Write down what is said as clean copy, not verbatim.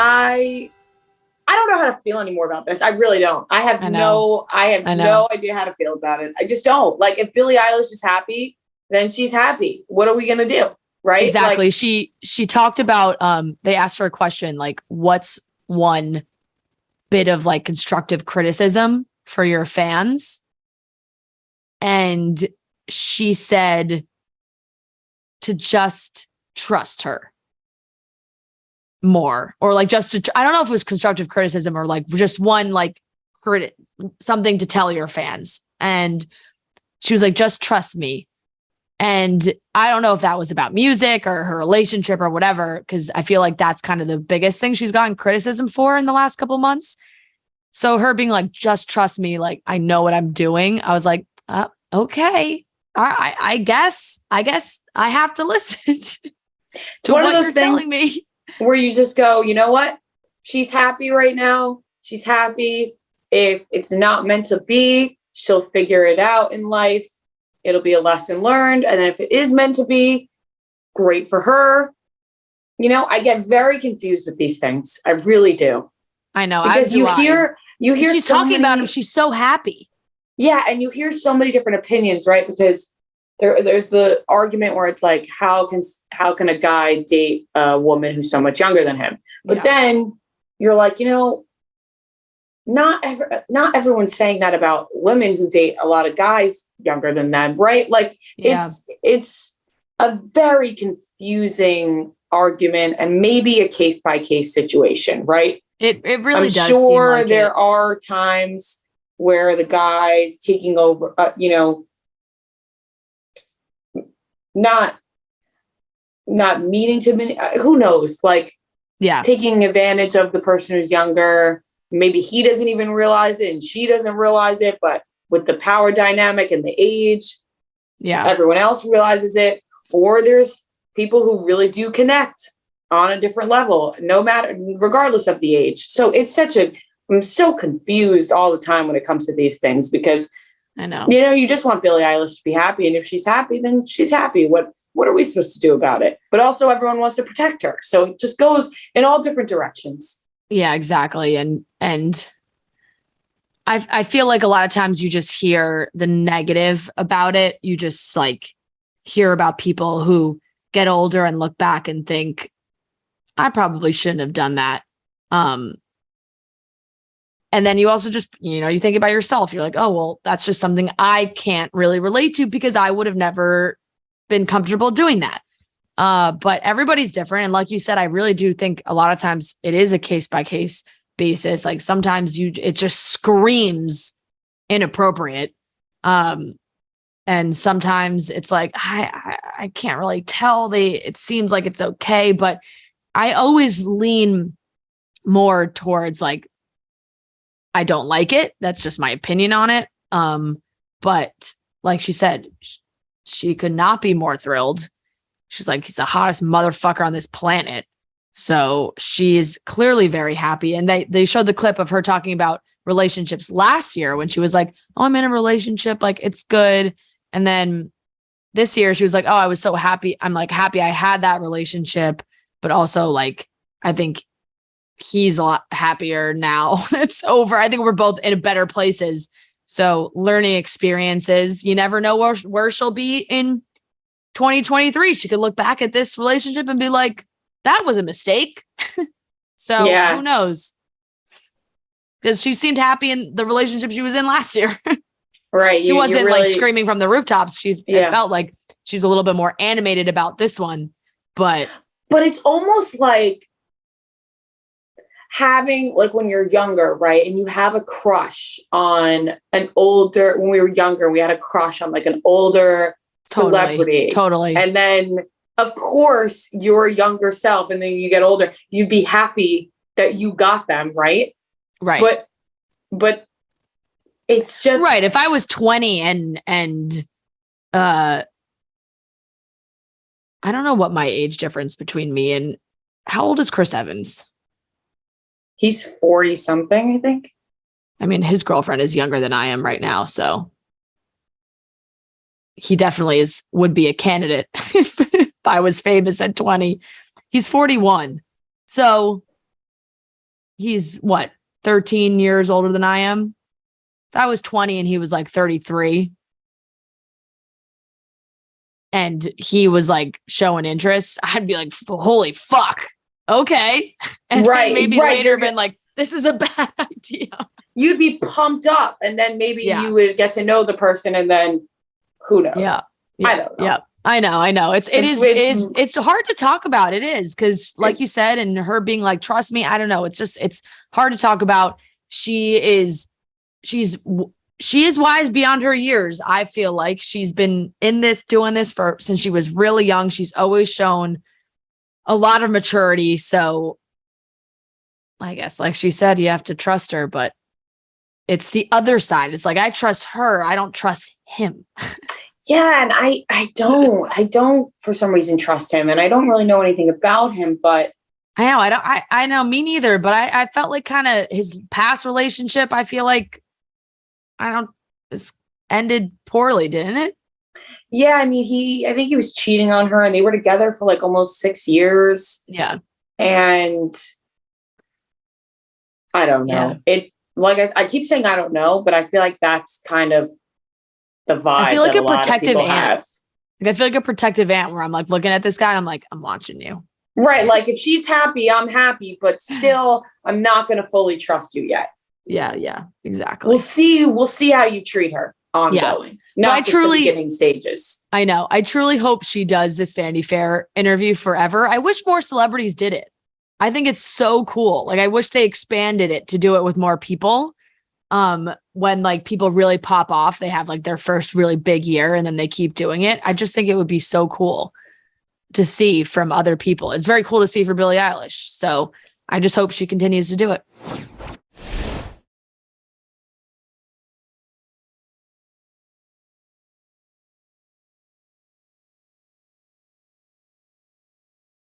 I don't know how to feel anymore about this. I really don't. I have no idea how to feel about it. I just don't. Like, if Billie Eilish is happy, then she's happy. What are we gonna do? Right? Exactly. Like, she talked about they asked her a question like, what's one bit of like constructive criticism for your fans? And she said to just trust her more, or like just to, I don't know if it was constructive criticism or like just one like something to tell your fans. And she was like, just trust me. And I don't know if that was about music or her relationship or whatever, because I feel like that's kind of the biggest thing she's gotten criticism for in the last couple of months. So her being like, just trust me, like I know what I'm doing. I was like, okay. All right, I guess I have to listen to one what of those you're things telling me. where you just go, you know what? She's happy right now. She's happy. If it's not meant to be, she'll figure it out in life. It'll be a lesson learned. And then if it is meant to be, great for her. You know, I get very confused with these things. I really do. I know. Because you hear she's so talking many, about him. She's so happy. Yeah. And you hear so many different opinions, right? Because there's the argument where it's like, how can a guy date a woman who's so much younger than him? But then you're like, you know, not everyone's saying that about women who date a lot of guys younger than them, right? Like it's a very confusing argument and maybe a case by case situation, right? It really does. I'm sure there are times where the guy's taking over, you know, not meaning to, who knows, like, taking advantage of the person who's younger. Maybe he doesn't even realize it and she doesn't realize it, but with the power dynamic and the age, everyone else realizes it. Or there's people who really do connect on a different level, no matter, regardless of the age. So I'm so confused all the time when it comes to these things, because I know, you know, you just want Billie Eilish to be happy. And if she's happy, then she's happy. What are we supposed to do about it? But also everyone wants to protect her. So it just goes in all different directions. Yeah, exactly. And I feel like a lot of times you just hear the negative about it. You just like hear about people who get older and look back and think, I probably shouldn't have done that. And then you also just, you know, you think about yourself. You're like, oh, well, that's just something I can't really relate to because I would have never been comfortable doing that. But everybody's different. And like you said, I really do think a lot of times it is a case by case basis. Like sometimes it just screams inappropriate. And sometimes it's like, I can't really tell. It seems like it's okay, but I always lean more towards like, I don't like it. That's just my opinion on it. But like she said, she could not be more thrilled. She's like, he's the hottest motherfucker on this planet. So she's clearly very happy. And they showed the clip of her talking about relationships last year when she was like, oh, I'm in a relationship. Like, it's good. And then this year she was like, oh, I was so happy. I'm like happy I had that relationship. But also like, I think he's a lot happier now. It's over. I think we're both in better places. So learning experiences, you never know where she'll be in 2023. She could look back at this relationship and be like, that was a mistake. So who knows? Because she seemed happy in the relationship she was in last year. Right. She wasn't really like screaming from the rooftops. It felt like she's a little bit more animated about this one. But it's almost like having, like, when you're younger, right? And you have a crush on when we were younger, we had a crush on like an older celebrity. Totally. And then of course your younger self, and then you get older, you'd be happy that you got them, right? Right. But it's just right. If I was 20 and I don't know what my age difference between me and how old is Chris Evans? He's 40 something, I think. I mean, his girlfriend is younger than I am right now, so he definitely would be a candidate if I was famous at 20. He's 41. So he's what, 13 years older than I am. If I was 20 and he was like 33 and he was like showing interest, I'd be like, holy fuck. Okay. And then maybe later been like, this is a bad idea. You'd be pumped up, and then maybe you would get to know the person, and then who knows? Yeah. I don't know. Yeah. I know. It's hard to talk about. It is, because like you said, and her being like, trust me, I don't know. It's hard to talk about. She is wise beyond her years. I feel like she's been doing this since she was really young. She's always shown a lot of maturity. So I guess, like she said, you have to trust her, but it's the other side. It's like, I trust her. I don't trust him. Yeah. And I don't for some reason trust him, and I don't really know anything about him, but I know, me neither, but I felt like kind of his past relationship, I feel like it's ended poorly, didn't it? Yeah. I mean, I think he was cheating on her, and they were together for like almost 6 years. Yeah. And I don't know. Yeah. Like I keep saying, I don't know, but I feel like that's kind of the vibe. I feel like that a protective aunt. have. Like, I feel like a protective aunt where I'm like looking at this guy and I'm like, I'm watching you. Right. Like, if she's happy, I'm happy, but still, I'm not going to fully trust you yet. Yeah, exactly. We'll see how you treat her ongoing. Yeah. Not just the beginning stages. I know. I truly hope she does this Vanity Fair interview forever. I wish more celebrities did it. I think it's so cool. Like, I wish they expanded it to do it with more people. When like people really pop off, they have like their first really big year and then they keep doing it. I just think it would be so cool to see from other people. It's very cool to see for Billie Eilish. So I just hope she continues to do it.